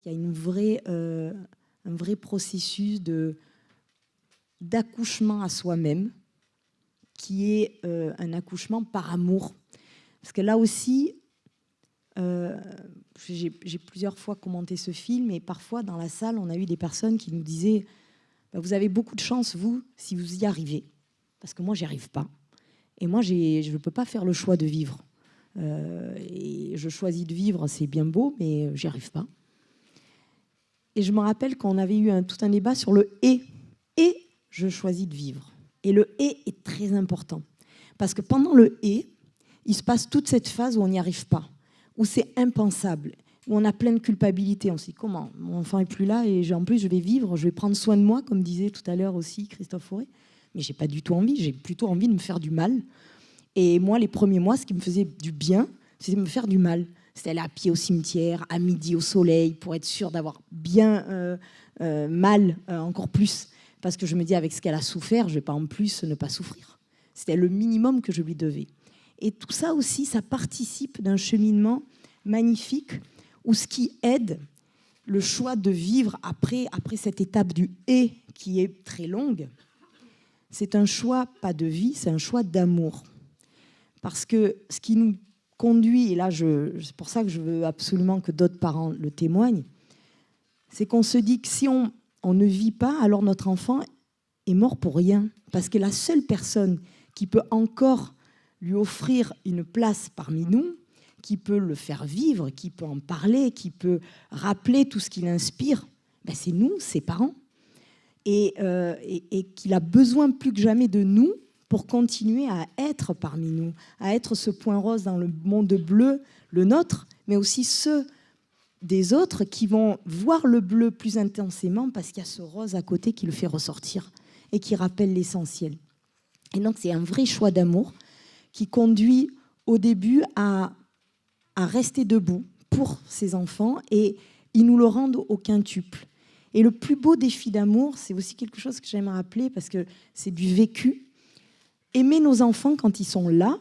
qu'il y a un vrai processus d'accouchement à soi-même, qui est un accouchement par amour. Parce que là aussi, j'ai plusieurs fois commenté ce film, et parfois dans la salle, on a eu des personnes qui nous disaient « Vous avez beaucoup de chance, vous, si vous y arrivez. Parce que moi, j'y arrive pas. Et moi, je ne peux pas faire le choix de vivre. Et je choisis de vivre, c'est bien beau, mais j'y arrive pas. » Et je me rappelle qu'on avait eu tout un débat sur le « et ». Et je choisis de vivre. Et le « et » est très important. Parce que pendant le « et », il se passe toute cette phase où on n'y arrive pas, où c'est impensable, où on a plein de culpabilité. On se dit comment mon enfant n'est plus là et en plus je vais vivre, je vais prendre soin de moi, comme disait tout à l'heure aussi Christophe Fauré. Mais j'ai pas du tout envie, j'ai plutôt envie de me faire du mal. Et moi, les premiers mois, ce qui me faisait du bien, c'était me faire du mal. C'était aller à pied au cimetière, à midi au soleil, pour être sûre d'avoir bien mal, encore plus. Parce que je me dis, avec ce qu'elle a souffert, je ne vais pas en plus ne pas souffrir. C'était le minimum que je lui devais. Et tout ça aussi, ça participe d'un cheminement magnifique où ce qui aide le choix de vivre après cette étape du « et » qui est très longue, c'est un choix, pas de vie, c'est un choix d'amour. Parce que ce qui nous conduit, et là c'est pour ça que je veux absolument que d'autres parents le témoignent, c'est qu'on se dit que si on ne vit pas, alors notre enfant est mort pour rien. Parce que la seule personne qui peut encore lui offrir une place parmi nous, qui peut le faire vivre, qui peut en parler, qui peut rappeler tout ce qu'il inspire, ben c'est nous, ses parents. Et qu'il a besoin plus que jamais de nous pour continuer à être parmi nous, à être ce point rose dans le monde bleu, le nôtre, mais aussi ceux des autres qui vont voir le bleu plus intensément parce qu'il y a ce rose à côté qui le fait ressortir et qui rappelle l'essentiel. Et donc, c'est un vrai choix d'amour qui conduit au début à rester debout pour ses enfants, et ils nous le rendent au quintuple. Et le plus beau défi d'amour, c'est aussi quelque chose que j'aime rappeler parce que c'est du vécu. Aimer nos enfants quand ils sont là,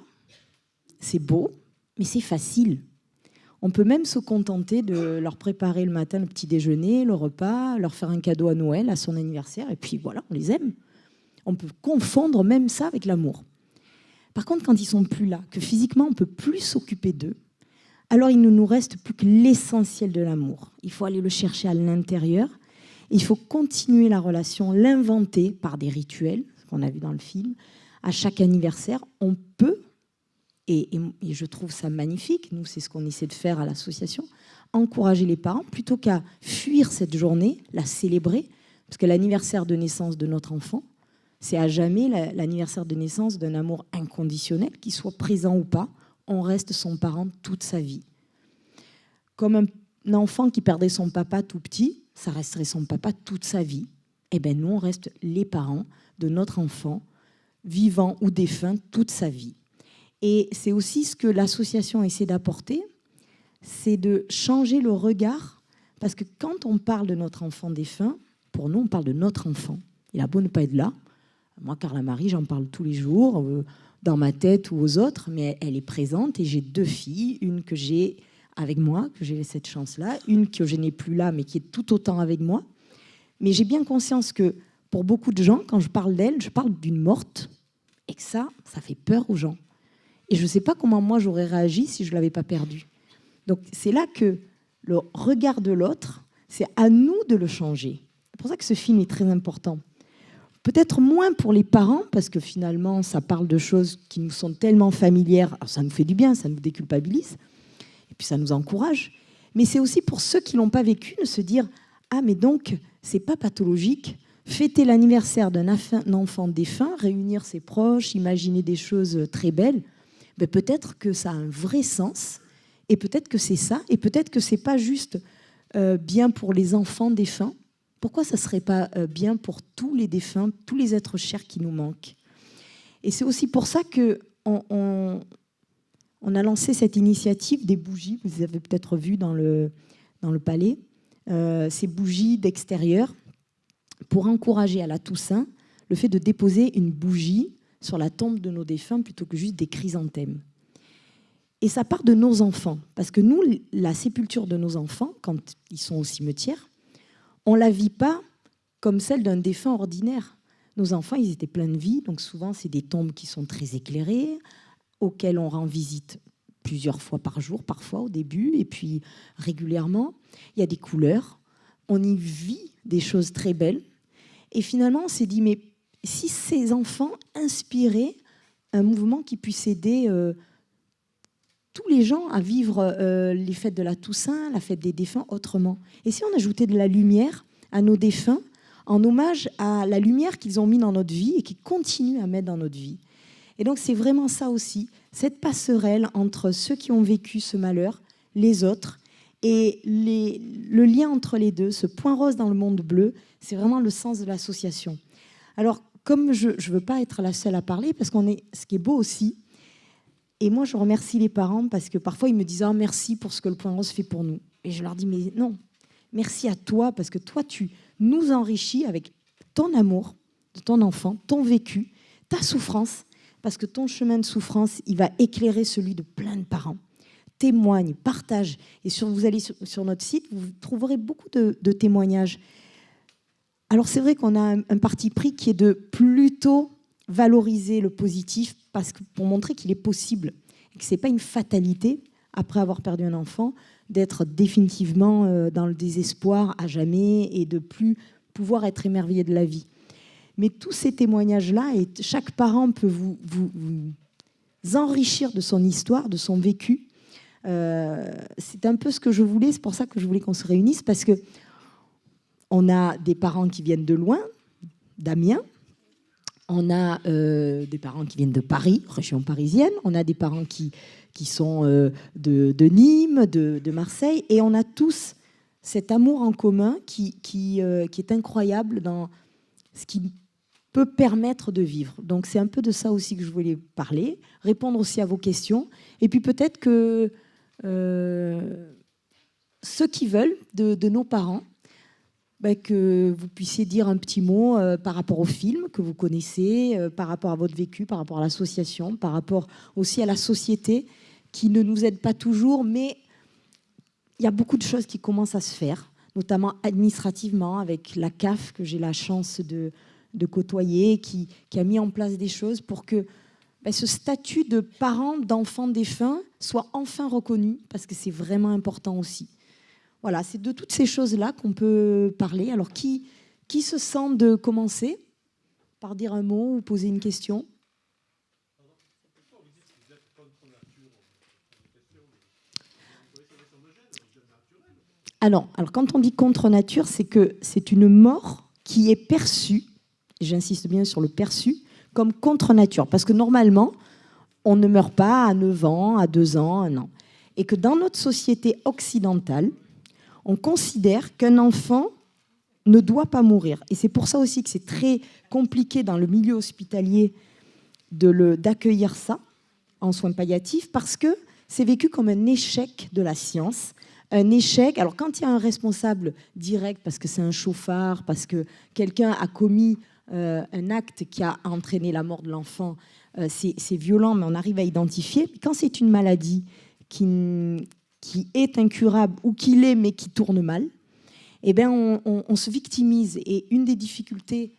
c'est beau, mais c'est facile. On peut même se contenter de leur préparer le matin le petit déjeuner, le repas, leur faire un cadeau à Noël, à son anniversaire, et puis voilà, on les aime. On peut confondre même ça avec l'amour. Par contre, quand ils sont plus là, que physiquement on ne peut plus s'occuper d'eux, alors il ne nous reste plus que l'essentiel de l'amour. Il faut aller le chercher à l'intérieur. Il faut continuer la relation, l'inventer par des rituels, ce qu'on a vu dans le film. À chaque anniversaire, on peut, et je trouve ça magnifique, nous c'est ce qu'on essaie de faire à l'association, encourager les parents, plutôt qu'à fuir cette journée, la célébrer, parce que l'anniversaire de naissance de notre enfant, c'est à jamais l'anniversaire de naissance d'un amour inconditionnel, qu'il soit présent ou pas, on reste son parent toute sa vie. Comme un enfant qui perdrait son papa tout petit, ça resterait son papa toute sa vie. Eh bien, nous, on reste les parents de notre enfant, vivant ou défunt, toute sa vie. Et c'est aussi ce que l'association essaie d'apporter, c'est de changer le regard, parce que quand on parle de notre enfant défunt, pour nous, on parle de notre enfant. Il a beau ne pas être là. Moi, Carla Marie, j'en parle tous les jours, dans ma tête ou aux autres, mais elle est présente, et j'ai 2 filles, une que j'ai avec moi, que j'ai cette chance-là, une que je n'ai plus là, mais qui est tout autant avec moi. Mais j'ai bien conscience que pour beaucoup de gens, quand je parle d'elle, je parle d'une morte, et que ça fait peur aux gens. Et je ne sais pas comment moi j'aurais réagi si je ne l'avais pas perdue. Donc c'est là que le regard de l'autre, c'est à nous de le changer. C'est pour ça que ce film est très important. Peut-être moins pour les parents, parce que finalement, ça parle de choses qui nous sont tellement familières. Alors ça nous fait du bien, ça nous déculpabilise, et puis ça nous encourage. Mais c'est aussi pour ceux qui ne l'ont pas vécu, de se dire « Ah, mais donc, c'est pas pathologique. Fêter l'anniversaire d'un enfant défunt, réunir ses proches, imaginer des choses très belles, ben peut-être que ça a un vrai sens, et peut-être que c'est ça, et peut-être que c'est pas juste bien pour les enfants défunts. Pourquoi ça ne serait pas bien pour tous les défunts, tous les êtres chers qui nous manquent? Et c'est aussi pour ça qu'on a lancé cette initiative des bougies, vous avez peut-être vu dans le palais, ces bougies d'extérieur, pour encourager à la Toussaint le fait de déposer une bougie sur la tombe de nos défunts plutôt que juste des chrysanthèmes. Et ça part de nos enfants. Parce que nous, la sépulture de nos enfants, quand ils sont au cimetière, on ne la vit pas comme celle d'un défunt ordinaire. Nos enfants, ils étaient pleins de vie. Donc souvent, c'est des tombes qui sont très éclairées, auxquelles on rend visite plusieurs fois par jour, parfois au début, et puis régulièrement. Il y a des couleurs. On y vit des choses très belles. Et finalement, on s'est dit, mais si ces enfants inspiraient un mouvement qui puisse aider tous les gens à vivre les fêtes de la Toussaint, la fête des défunts autrement. Et si on ajoutait de la lumière à nos défunts, en hommage à la lumière qu'ils ont mis dans notre vie et qu'ils continuent à mettre dans notre vie. Et donc c'est vraiment ça aussi, cette passerelle entre ceux qui ont vécu ce malheur, les autres, et le lien entre les deux, ce point rose dans le monde bleu, c'est vraiment le sens de l'association. Alors, comme je ne veux pas être la seule à parler, parce ce qui est beau aussi, et moi je remercie les parents, parce que parfois ils me disent « Ah, merci pour ce que le point rose fait pour nous ». Et je leur dis « Mais non, merci à toi, parce que toi tu nous enrichis avec ton amour de ton enfant, ton vécu, ta souffrance, parce que ton chemin de souffrance, il va éclairer celui de plein de parents. Témoigne, partage. Et vous allez sur notre site, vous trouverez beaucoup de témoignages. Alors c'est vrai qu'on a un parti pris qui est de plutôt valoriser le positif pour montrer qu'il est possible et que ce n'est pas une fatalité, après avoir perdu un enfant, d'être définitivement dans le désespoir à jamais et de plus pouvoir être émerveillé de la vie. Mais tous ces témoignages-là, et chaque parent peut vous enrichir de son histoire, de son vécu. C'est un peu ce que je voulais, c'est pour ça que je voulais qu'on se réunisse, parce qu'on a des parents qui viennent de loin, d'Amiens, on a des parents qui viennent de Paris, région parisienne, on a des parents qui sont de Nîmes, de Marseille, et on a tous cet amour en commun qui est incroyable dans ce qui peut permettre de vivre. Donc c'est un peu de ça aussi que je voulais parler, répondre aussi à vos questions, et puis peut-être que ceux qui veulent, de nos parents, que vous puissiez dire un petit mot par rapport au film que vous connaissez, par rapport à votre vécu, par rapport à l'association, par rapport aussi à la société qui ne nous aide pas toujours, mais il y a beaucoup de choses qui commencent à se faire, notamment administrativement avec la CAF que j'ai la chance de côtoyer, qui a mis en place des choses pour que ce statut de parent d'enfant défunt soit enfin reconnu, parce que c'est vraiment important aussi. Voilà, c'est de toutes ces choses-là qu'on peut parler. Alors, qui se sent de commencer par dire un mot ou poser une question? Alors, quand on dit contre nature, c'est que c'est une mort qui est perçue, et j'insiste bien sur le perçu, comme contre nature. Parce que normalement, on ne meurt pas à 9 ans, à 2 ans, à 1 an. Et que dans notre société occidentale, on considère qu'un enfant ne doit pas mourir. Et c'est pour ça aussi que c'est très compliqué dans le milieu hospitalier d'accueillir ça en soins palliatifs, parce que c'est vécu comme un échec de la science, un échec. Alors quand il y a un responsable direct, parce que c'est un chauffard, parce que quelqu'un a commis un acte qui a entraîné la mort de l'enfant, c'est violent, mais on arrive à identifier. Quand c'est une maladie qui est incurable ou qui l'est mais qui tourne mal, eh bien on se victimise. Et une des difficultés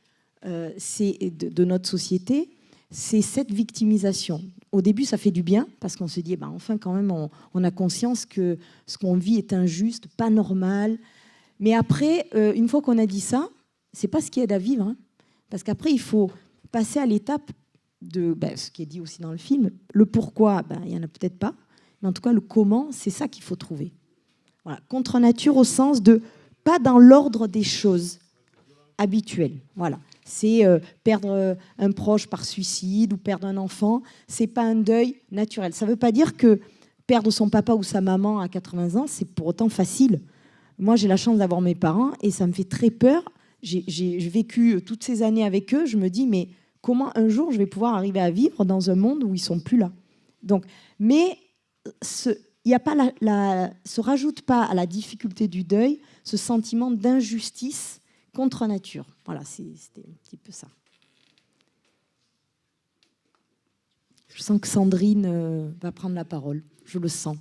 de notre société, c'est cette victimisation. Au début, ça fait du bien parce qu'on se dit, enfin quand même, on a conscience que ce qu'on vit est injuste, pas normal. Mais après, une fois qu'on a dit ça, c'est pas ce qui aide à vivre, hein, parce qu'après, il faut passer à l'étape de ce qui est dit aussi dans le film. Le pourquoi, il y en a peut-être pas. Mais en tout cas, le comment, c'est ça qu'il faut trouver. Voilà. Contre nature au sens de pas dans l'ordre des choses habituelles. Voilà. C'est perdre un proche par suicide ou perdre un enfant. C'est pas un deuil naturel. Ça ne veut pas dire que perdre son papa ou sa maman à 80 ans, c'est pour autant facile. Moi, j'ai la chance d'avoir mes parents et ça me fait très peur. J'ai vécu toutes ces années avec eux. Je me dis, mais comment un jour je vais pouvoir arriver à vivre dans un monde où ils sont plus là? Donc, mais se rajoute pas à la difficulté du deuil ce sentiment d'injustice contre nature. Voilà, c'était un petit peu ça. Je sens que Sandrine va prendre la parole. Je le sens.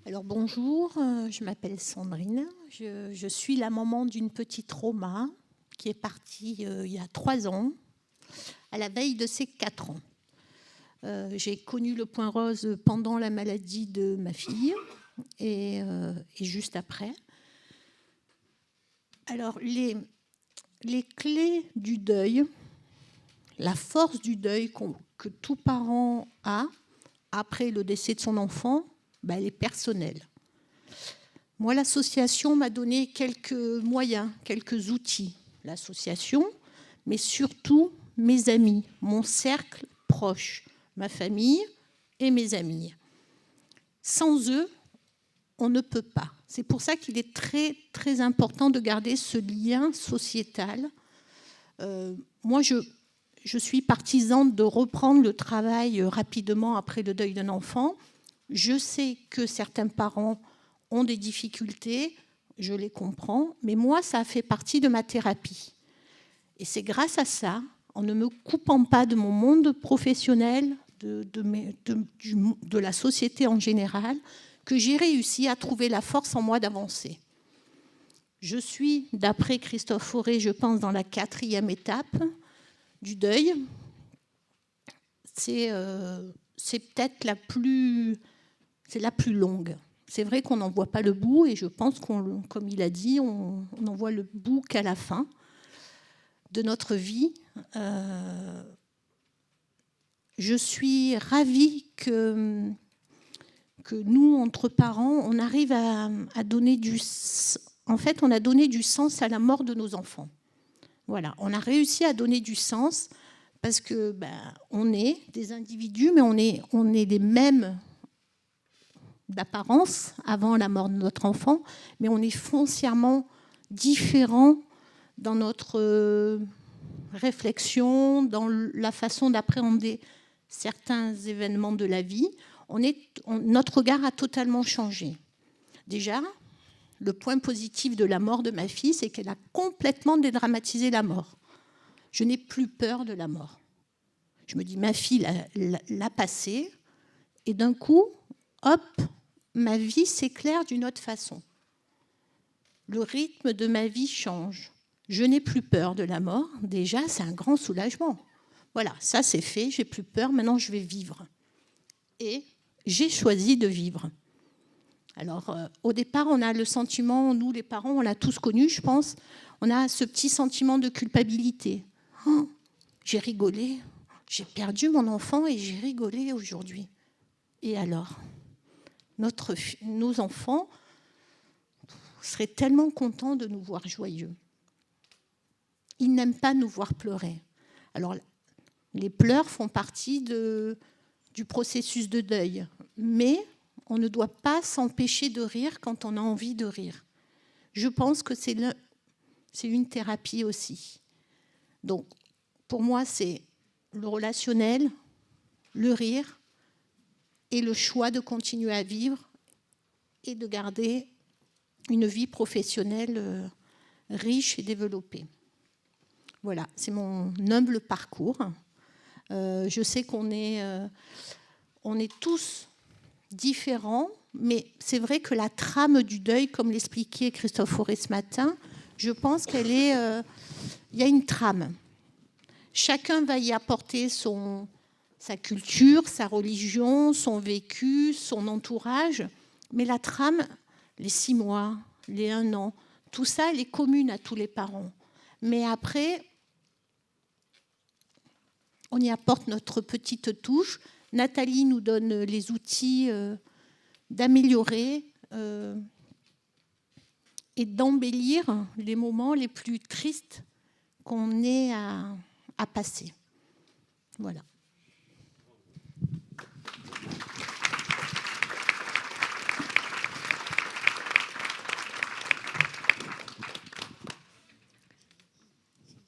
Alors bonjour, je m'appelle Sandrine. Je suis la maman d'une petite Roma qui est partie il y a 3 ans, à la veille de ses 4 ans. J'ai connu le point rose pendant la maladie de ma fille et juste après. Alors les clés du deuil, la force du deuil que tout parent a après le décès de son enfant, elle est personnelle. Moi, l'association m'a donné quelques moyens, quelques outils. L'association, mais surtout mes amis, mon cercle proche, ma famille et mes amis. Sans eux, on ne peut pas. C'est pour ça qu'il est très, très important de garder ce lien sociétal. Moi, je suis partisane de reprendre le travail rapidement après le deuil d'un enfant. Je sais que certains parents ont des difficultés, je les comprends, mais moi, ça a fait partie de ma thérapie. Et c'est grâce à ça, en ne me coupant pas de mon monde professionnel, de la société en général, que j'ai réussi à trouver la force en moi d'avancer. Je suis, d'après Christophe Fauré, je pense, dans la 4e étape du deuil. C'est peut-être la plus longue. C'est vrai qu'on n'en voit pas le bout et je pense comme il a dit, on n'en voit le bout qu'à la fin de notre vie. Je suis ravie que nous, entre parents, on arrive à donner En fait, on a donné du sens à la mort de nos enfants. Voilà, on a réussi à donner du sens parce que on est des individus, mais on est les mêmes d'apparence avant la mort de notre enfant, mais on est foncièrement différents dans notre réflexion, dans la façon d'appréhender certains événements de la vie. Notre regard a totalement changé. Déjà, le point positif de la mort de ma fille, c'est qu'elle a complètement dédramatisé la mort. Je n'ai plus peur de la mort. Je me dis, ma fille l'a passée, et d'un coup, hop, ma vie s'éclaire d'une autre façon. Le rythme de ma vie change. Je n'ai plus peur de la mort. Déjà, c'est un grand soulagement. Voilà, ça c'est fait, j'ai plus peur, maintenant je vais vivre. Et j'ai choisi de vivre. Alors, au départ, on a le sentiment, nous les parents, on l'a tous connu, je pense, on a ce petit sentiment de culpabilité. Oh, j'ai rigolé, j'ai perdu mon enfant et j'ai rigolé aujourd'hui. Et alors ? Nos enfants seraient tellement contents de nous voir joyeux. Ils n'aiment pas nous voir pleurer. Alors, les pleurs font partie du processus de deuil, mais on ne doit pas s'empêcher de rire quand on a envie de rire. Je pense que c'est une thérapie aussi. Donc, pour moi, c'est le relationnel, le rire, et le choix de continuer à vivre et de garder une vie professionnelle riche et développée. Voilà, c'est mon humble parcours. Je sais qu'on est tous différents, mais c'est vrai que la trame du deuil, comme l'expliquait Christophe Fauré ce matin, je pense il y a une trame. Chacun va y apporter sa culture, sa religion, son vécu, son entourage. Mais la trame, les 6 mois, les 1 an, tout ça, elle est commune à tous les parents. Mais après, on y apporte notre petite touche. Nathalie nous donne les outils d'améliorer et d'embellir les moments les plus tristes qu'on ait à passer. Voilà.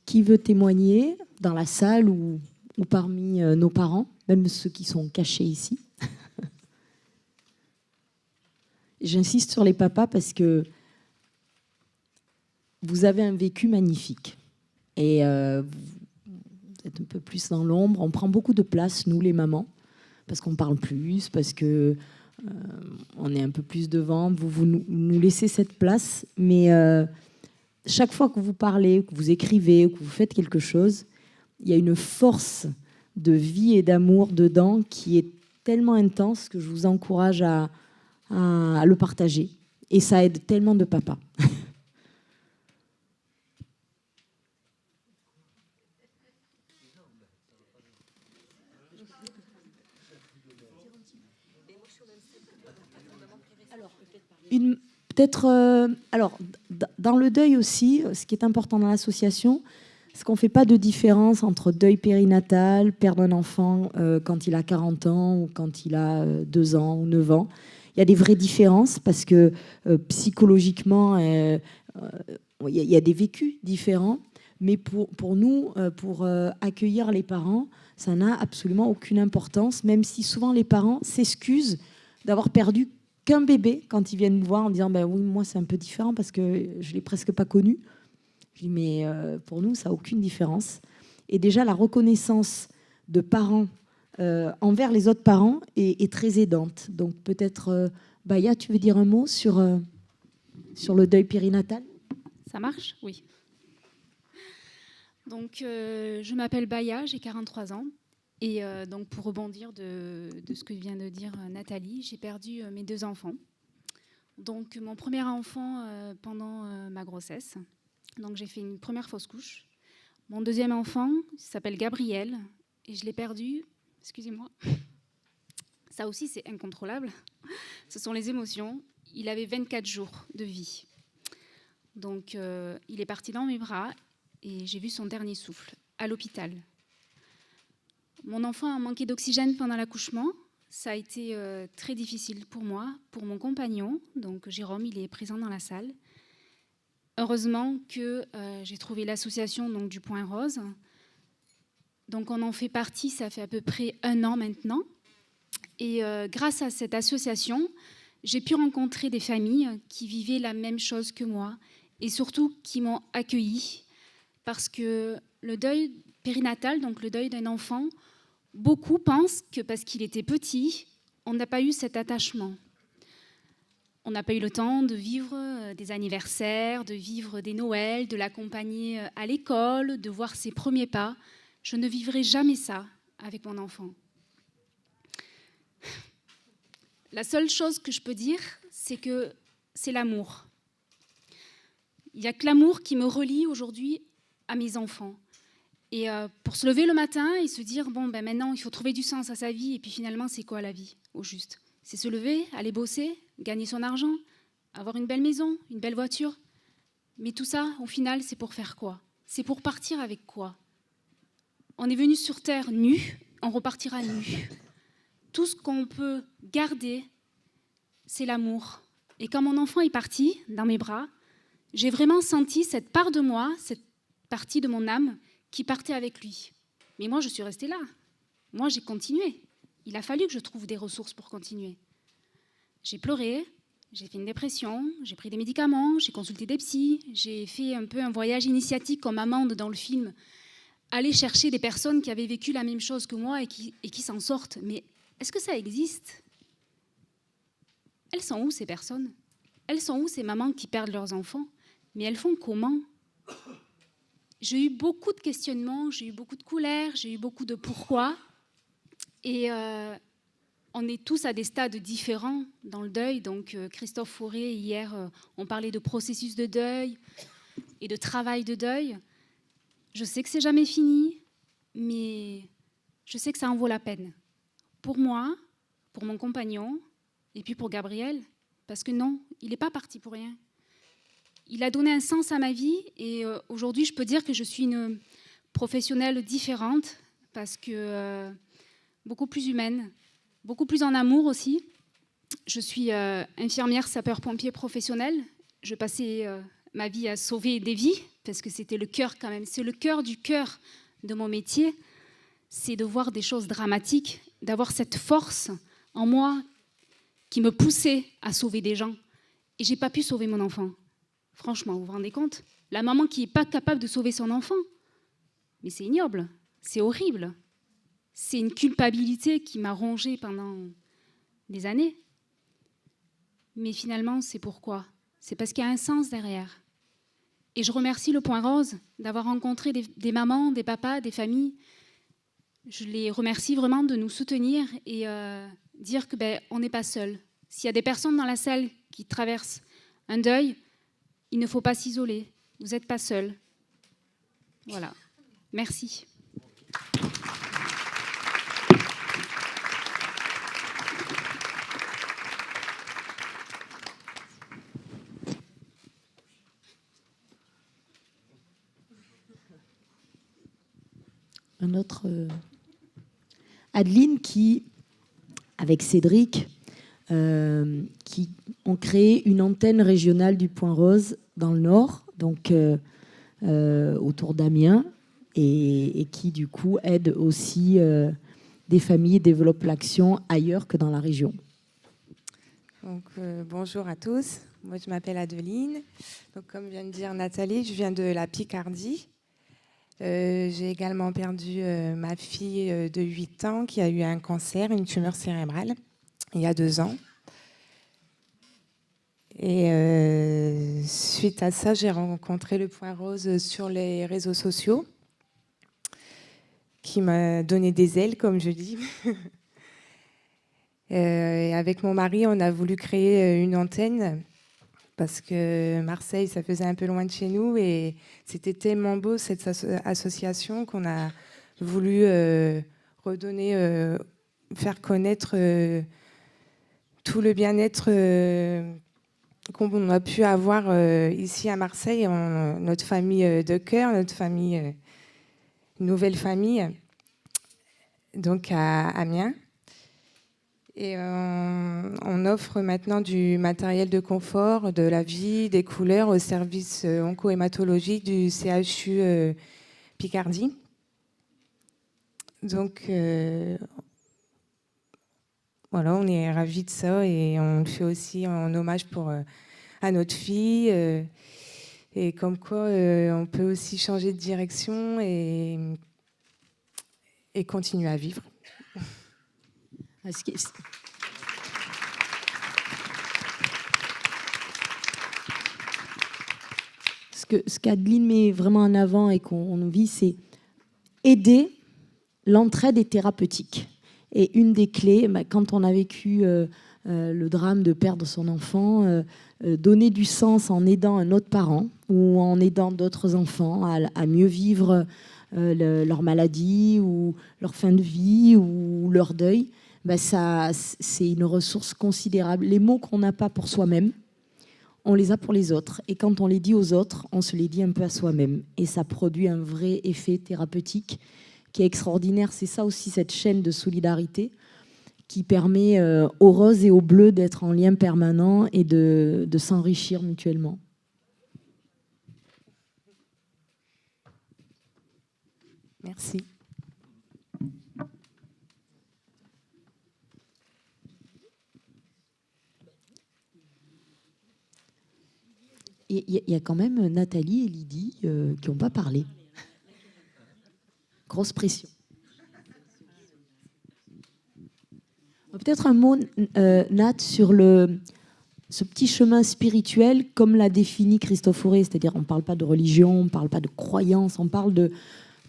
Qui veut témoigner dans la salle ou parmi nos parents, même ceux qui sont cachés ici? j'insiste sur les papas parce que vous avez un vécu magnifique. Et vous êtes un peu plus dans l'ombre. On prend beaucoup de place, nous, les mamans, parce qu'on parle plus, parce que on est un peu plus devant. Vous nous laissez cette place. Mais chaque fois que vous parlez, que vous écrivez, que vous faites quelque chose, il y a une force de vie et d'amour dedans qui est tellement intense que je vous encourage à le partager. Et ça aide tellement de papas. Alors, dans le deuil aussi, ce qui est important dans l'association, c'est qu'on ne fait pas de différence entre deuil périnatal, perdre un enfant quand il a 40 ans ou quand il a 2 ans ou 9 ans. Il y a des vraies différences parce que psychologiquement, il y a des vécus différents. Mais pour nous, pour accueillir les parents, ça n'a absolument aucune importance, même si souvent les parents s'excusent d'avoir perdu qu'un bébé quand ils viennent me voir en disant ben oui, moi c'est un peu différent parce que je l'ai presque pas connu. Je dis mais pour nous ça n'a aucune différence. Et déjà la reconnaissance de parents envers les autres parents est très aidante. Donc peut-être Baya, tu veux dire un mot sur le deuil périnatal? Ça marche? Oui. Donc je m'appelle Baya, j'ai 43 ans. Et donc pour rebondir de ce que vient de dire Nathalie, j'ai perdu mes 2 enfants. Donc mon premier enfant pendant ma grossesse. Donc j'ai fait une première fausse couche. Mon deuxième enfant s'appelle Gabriel et je l'ai perdu, excusez-moi, ça aussi c'est incontrôlable, ce sont les émotions. Il avait 24 jours de vie. Donc il est parti dans mes bras et j'ai vu son dernier souffle à l'hôpital. Mon enfant a manqué d'oxygène pendant l'accouchement. Ça a été très difficile pour moi, pour mon compagnon. Donc Jérôme, il est présent dans la salle. Heureusement que j'ai trouvé l'association donc, du Point Rose. Donc on en fait partie, ça fait à peu près 1 an maintenant. Et grâce à cette association, j'ai pu rencontrer des familles qui vivaient la même chose que moi et surtout qui m'ont accueillie. Parce que le deuil périnatal, donc le deuil d'un enfant, beaucoup pensent que parce qu'il était petit, on n'a pas eu cet attachement. On n'a pas eu le temps de vivre des anniversaires, de vivre des Noëls, de l'accompagner à l'école, de voir ses premiers pas. Je ne vivrai jamais ça avec mon enfant. La seule chose que je peux dire, c'est que c'est l'amour. Il n'y a que l'amour qui me relie aujourd'hui à mes enfants. Et pour se lever le matin et se dire, bon, ben maintenant, il faut trouver du sens à sa vie. Et puis finalement, c'est quoi la vie, au juste? C'est se lever, aller bosser, gagner son argent, avoir une belle maison, une belle voiture. Mais tout ça, au final, c'est pour faire quoi? C'est pour partir avec quoi? On est venu sur Terre nu, on repartira nu. Tout ce qu'on peut garder, c'est l'amour. Et quand mon enfant est parti dans mes bras, j'ai vraiment senti cette part de moi, cette partie de mon âme qui partait avec lui. Mais moi, je suis restée là. Moi, j'ai continué. Il a fallu que je trouve des ressources pour continuer. J'ai pleuré, j'ai fait une dépression, j'ai pris des médicaments, j'ai consulté des psys, j'ai fait un peu un voyage initiatique comme Amande dans le film, aller chercher des personnes qui avaient vécu la même chose que moi et qui s'en sortent. Mais est-ce que ça existe? Elles sont où ces personnes? Elles sont où ces mamans qui perdent leurs enfants? Mais elles font comment? J'ai eu beaucoup de questionnements, j'ai eu beaucoup de colère, j'ai eu beaucoup de pourquoi. Et on est tous à des stades différents dans le deuil. Donc Christophe Fauré, hier, on parlait de processus de deuil et de travail de deuil. Je sais que c'est jamais fini, mais je sais que ça en vaut la peine. Pour moi, pour mon compagnon, et puis pour Gabriel, parce que non, il n'est pas parti pour rien. Il a donné un sens à ma vie et aujourd'hui, je peux dire que je suis une professionnelle différente parce que beaucoup plus humaine, beaucoup plus en amour aussi. Je suis infirmière sapeur-pompier professionnelle. Je passais ma vie à sauver des vies parce que c'était le cœur quand même. C'est le cœur du cœur de mon métier. C'est de voir des choses dramatiques, d'avoir cette force en moi qui me poussait à sauver des gens. Et j'ai pas pu sauver mon enfant. Franchement, vous vous rendez compte? La maman qui n'est pas capable de sauver son enfant. Mais c'est ignoble, c'est horrible. C'est une culpabilité qui m'a rongée pendant des années. Mais finalement, c'est pourquoi? C'est parce qu'il y a un sens derrière. Et je remercie le Point Rose d'avoir rencontré des mamans, des papas, des familles. Je les remercie vraiment de nous soutenir et dire que on n'est pas seul. S'il y a des personnes dans la salle qui traversent un deuil, il ne faut pas s'isoler. Vous n'êtes pas seul. Voilà. Merci. Un autre, Adeline, qui, avec Cédric, qui ont créé une antenne régionale du Point Rose dans le Nord, donc autour d'Amiens, et qui, du coup, aide aussi des familles et développe l'action ailleurs que dans la région. Donc, bonjour à tous. Moi, je m'appelle Adeline. Donc, comme vient de dire Nathalie, je viens de la Picardie. J'ai également perdu ma fille de 8 ans qui a eu un cancer, une tumeur cérébrale, il y a 2 ans. Et suite à ça, j'ai rencontré le Point Rose sur les réseaux sociaux, qui m'a donné des ailes, comme je dis. Et avec mon mari, on a voulu créer une antenne parce que Marseille, ça faisait un peu loin de chez nous et c'était tellement beau cette association qu'on a voulu redonner, faire connaître tout le bien-être qu'on a pu avoir ici à Marseille, notre famille de cœur, notre famille, nouvelle famille, donc à Amiens. Et on offre maintenant du matériel de confort, de la vie, des couleurs au service onco-hématologie du CHU Picardie. Donc voilà, on est ravis de ça et on le fait aussi en hommage à notre fille. Et comme quoi, on peut aussi changer de direction et continuer à vivre. Ce qu'Adeline met vraiment en avant et qu'on vit, c'est aider. L'entraide est thérapeutique. Et une des clés, quand on a vécu le drame de perdre son enfant, donner du sens en aidant un autre parent ou en aidant d'autres enfants à mieux vivre leur maladie ou leur fin de vie ou leur deuil, ça, c'est une ressource considérable. Les mots qu'on n'a pas pour soi-même, on les a pour les autres. Et quand on les dit aux autres, on se les dit un peu à soi-même. Et ça produit un vrai effet thérapeutique qui est extraordinaire. C'est ça aussi, cette chaîne de solidarité qui permet aux roses et aux bleus d'être en lien permanent et de s'enrichir mutuellement. Merci. Il y a quand même Nathalie et Lydie qui n'ont pas parlé. Grosse pression. Peut-être un mot, Nat, sur ce petit chemin spirituel, comme l'a défini Christophe Auré, c'est-à-dire on ne parle pas de religion, on ne parle pas de croyance, on parle de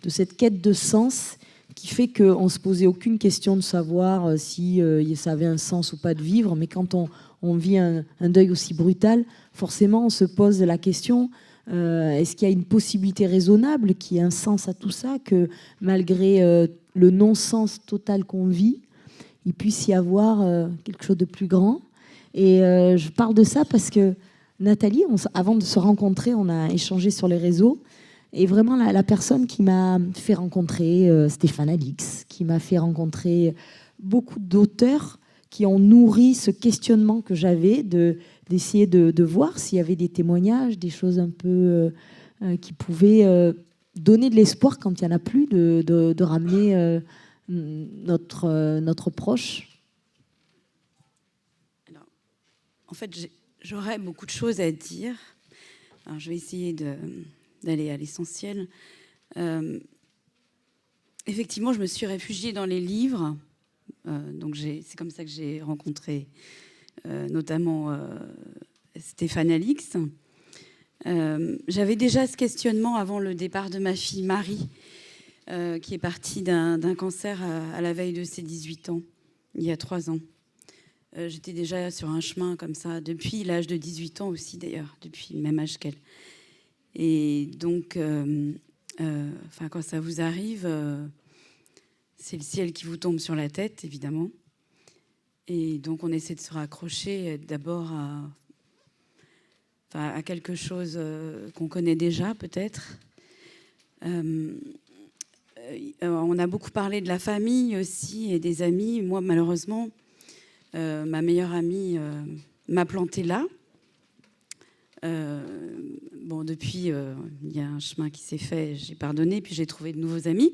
cette quête de sens qui fait qu'on ne se posait aucune question de savoir si ça avait un sens ou pas de vivre, mais quand on vit un deuil aussi brutal, forcément on se pose la question, est-ce qu'il y a une possibilité raisonnable, qu'il y ait un sens à tout ça, que malgré le non-sens total qu'on vit, il puisse y avoir quelque chose de plus grand. Et je parle de ça parce que Nathalie, avant de se rencontrer, on a échangé sur les réseaux. Et vraiment, la personne qui m'a fait rencontrer Stéphane Alix, qui m'a fait rencontrer beaucoup d'auteurs qui ont nourri ce questionnement que j'avais d'essayer de voir s'il y avait des témoignages, des choses un peu qui pouvaient donner de l'espoir quand il n'y en a plus, de ramener notre proche. Alors, En fait, j'aurais beaucoup de choses à dire. Alors, je vais essayer d'aller à l'essentiel. Effectivement, je me suis réfugiée dans les livres. Donc, c'est comme ça que j'ai rencontré notamment Stéphane Alix. J'avais déjà ce questionnement avant le départ de ma fille Marie, qui est partie d'un cancer à la veille de ses 18 ans, il y a 3 ans. J'étais déjà sur un chemin comme ça, depuis l'âge de 18 ans aussi d'ailleurs, depuis le même âge qu'elle. Et donc, quand ça vous arrive, c'est le ciel qui vous tombe sur la tête, évidemment. Et donc, on essaie de se raccrocher d'abord à quelque chose qu'on connaît déjà, peut-être. On a beaucoup parlé de la famille aussi et des amis. Moi, malheureusement, ma meilleure amie m'a plantée là. Depuis, il y a un chemin qui s'est fait, j'ai pardonné, puis j'ai trouvé de nouveaux amis.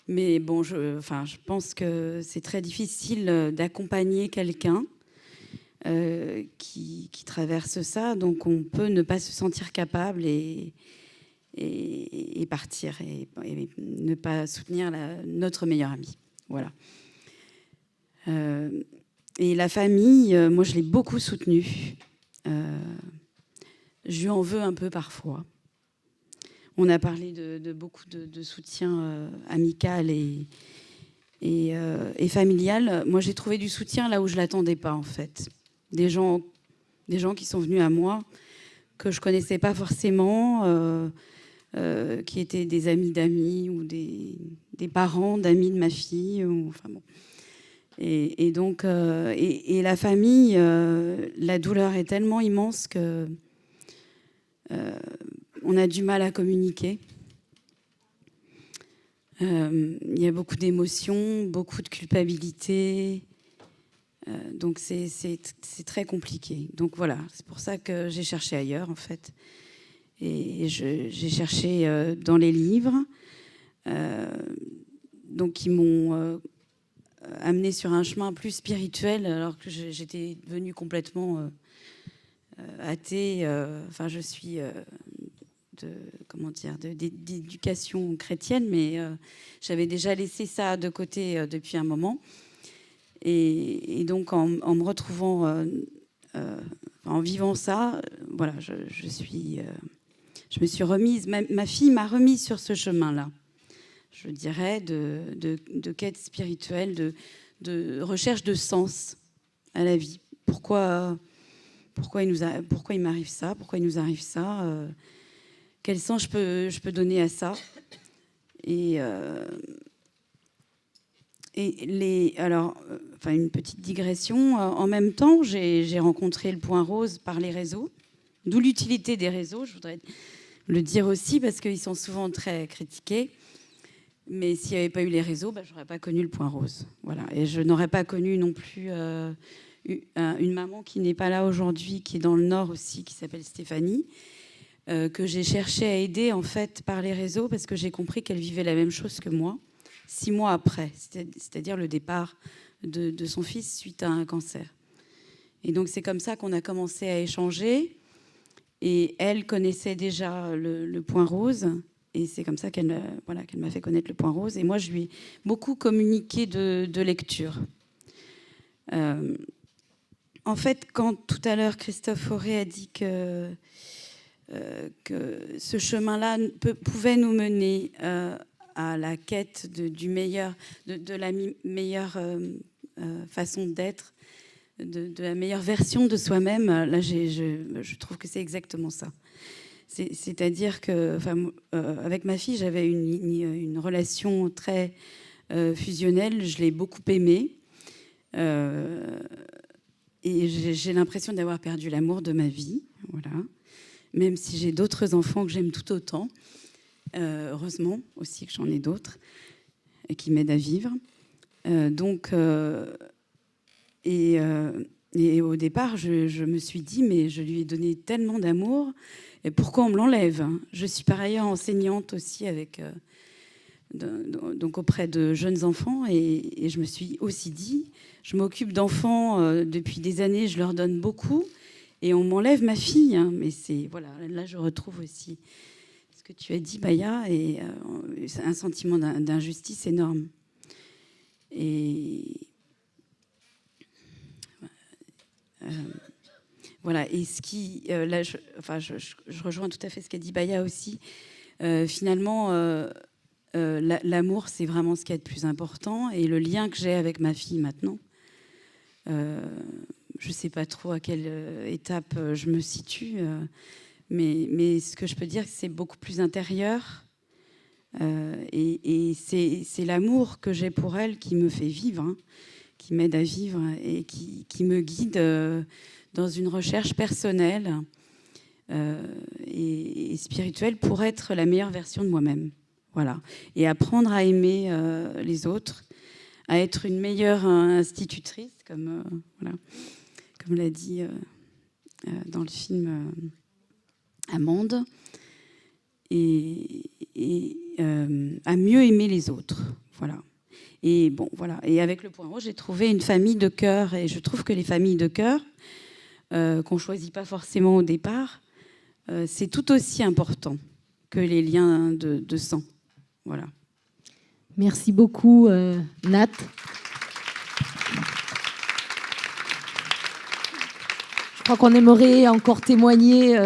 Mais bon, je pense que c'est très difficile d'accompagner quelqu'un qui traverse ça. Donc, on peut ne pas se sentir capable et partir et ne pas soutenir notre meilleure amie. Voilà. Et la famille, moi, je l'ai beaucoup soutenue. Je lui en veux un peu parfois. On a parlé de beaucoup de soutien amical et familial. Moi, j'ai trouvé du soutien là où je ne l'attendais pas, en fait. Des gens qui sont venus à moi, que je ne connaissais pas forcément, qui étaient des amis d'amis ou des parents d'amis de ma fille. Et donc, la famille, la douleur est tellement immense que on a du mal à communiquer. Il y a beaucoup d'émotions, beaucoup de culpabilité. Donc, c'est très compliqué. Donc, voilà, c'est pour ça que j'ai cherché ailleurs, en fait. Et j'ai cherché dans les livres, donc qui m'ont amené sur un chemin plus spirituel, alors que j'étais devenue complètement athée. Je suis d'éducation chrétienne, mais j'avais déjà laissé ça de côté depuis un moment. Et donc, en me retrouvant, en vivant ça, voilà, je me suis remise. Ma fille m'a remise sur ce chemin-là, je dirais, de quête spirituelle, de recherche de sens à la vie. Pourquoi il m'arrive ça? Pourquoi il nous arrive ça? Quel sens je peux donner à ça? Une petite digression. En même temps, j'ai rencontré le Point Rose par les réseaux, d'où l'utilité des réseaux, je voudrais le dire aussi, parce qu'ils sont souvent très critiqués. Mais s'il n'y avait pas eu les réseaux, je n'aurais pas connu le Point Rose. Voilà. Et je n'aurais pas connu non plus une maman qui n'est pas là aujourd'hui, qui est dans le Nord aussi, qui s'appelle Stéphanie, que j'ai cherché à aider en fait par les réseaux, parce que j'ai compris qu'elle vivait la même chose que moi, 6 mois après, c'est-à-dire le départ de son fils suite à un cancer. Et donc c'est comme ça qu'on a commencé à échanger. Et elle connaissait déjà le Point Rose. Et c'est comme ça qu'elle m'a fait connaître le Point Rose. Et moi, je lui ai beaucoup communiqué de lecture. En fait, quand tout à l'heure, Christophe Fauré a dit que ce chemin-là pouvait nous mener à la quête de la meilleure façon d'être, de la meilleure version de soi-même, là, je trouve que c'est exactement ça. C'est-à-dire que, avec ma fille, j'avais une relation très fusionnelle. Je l'ai beaucoup aimée. Et j'ai l'impression d'avoir perdu l'amour de ma vie. Voilà. Même si j'ai d'autres enfants que j'aime tout autant. Heureusement aussi que j'en ai d'autres et qui m'aident à vivre. Et au départ, je me suis dit, mais je lui ai donné tellement d'amour, et pourquoi on me l'enlève? Je suis par ailleurs enseignante aussi avec donc auprès de jeunes enfants, et je me suis aussi dit, je m'occupe d'enfants depuis des années, je leur donne beaucoup, et on m'enlève ma fille. Hein, mais c'est voilà, là je retrouve aussi ce que tu as dit, Baya, et un sentiment d'injustice énorme. Et voilà. Et ce qui, là, je rejoins tout à fait ce qu'a dit Baya aussi. Finalement, l'amour, c'est vraiment ce qu'il y a de plus important, et le lien que j'ai avec ma fille maintenant. Je ne sais pas trop à quelle étape je me situe, mais ce que je peux dire, c'est que c'est beaucoup plus intérieur. Et c'est l'amour que j'ai pour elle qui me fait vivre, hein, qui m'aide à vivre et qui me guide dans une recherche personnelle et spirituelle pour être la meilleure version de moi-même. Voilà. Et apprendre à aimer les autres, à être une meilleure institutrice, comme l'a dit dans le film Amande, et à mieux aimer les autres. Voilà. Et bon, voilà. Et avec le Point Rose, j'ai trouvé une famille de cœur, et je trouve que les familles de cœur, qu'on choisit pas forcément au départ, c'est tout aussi important que les liens de sang. Voilà. Merci beaucoup, Nat. Je crois qu'on aimerait encore témoigner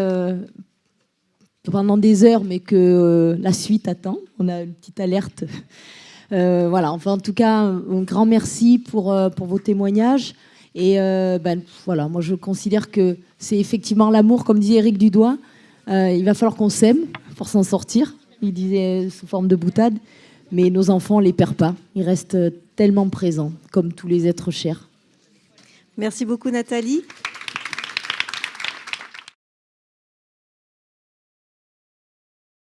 pendant des heures, mais que la suite attend. On a une petite alerte. Voilà. Enfin, en tout cas, un grand merci pour vos témoignages. Et voilà, moi, je considère que c'est effectivement l'amour, comme dit Éric Dudoit. Il va falloir qu'on s'aime pour s'en sortir. Il disait sous forme de boutade. Mais nos enfants, on ne les perd pas. Ils restent tellement présents, comme tous les êtres chers. Merci beaucoup, Nathalie.